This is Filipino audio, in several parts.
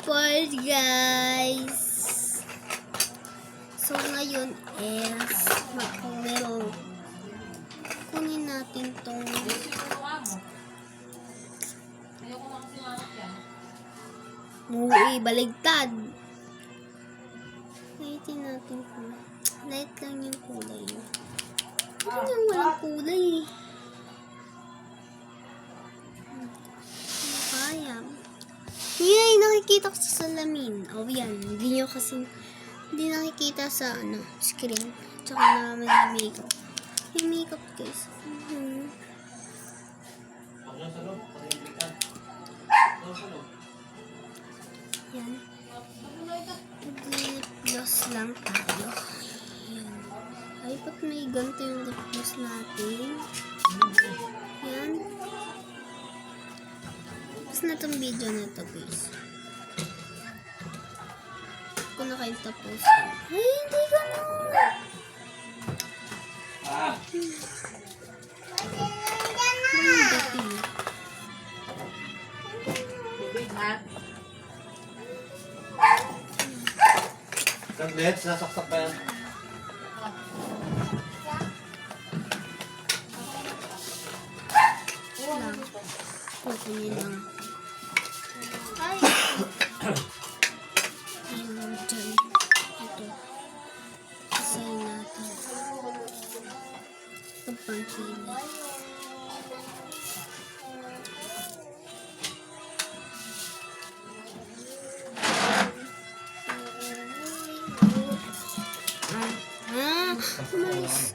support, guys. So, ngayon is kunin natin tong baligtad. Lightin natin po. Light lang yung kulay. Ano yung walang kulay? Kaya. Yay, nakikita ko sa salamin. Oh, yan. Hindi nakikita sa screen. Tsaka naman yung makeup. Yung makeup, guys. Yan. Lip gloss lang tayo. Yan. Ay, ba't may ganito yung lip gloss natin? Yan. Tapos na itong video na ito, guys. Kung na kayo tapos. Ay, hindi ganun. Ang dati. Saglit, sasaksak pa yan. Lang. Kukunin lang. Ay! Ayun, dyan. Ito. Isayin natin. Ito pang kilay. Nice.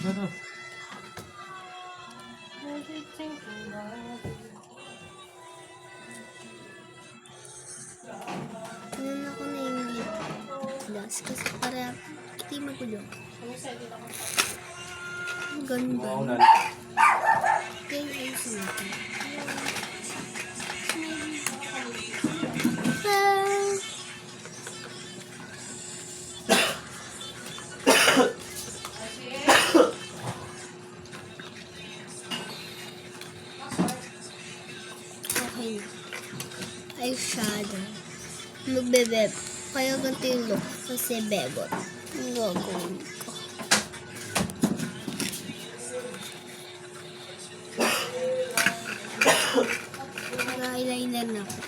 Ano? Tingnan ako na yung lip gloss kasi para hindi magulo. Ang ganda. Kaya ayusin natin. Okay na. Eyeshadow. Magbebeb. Kaya ganito yung look kasi bebot. Ang gagawin ko. Nag-eyeliner na ako.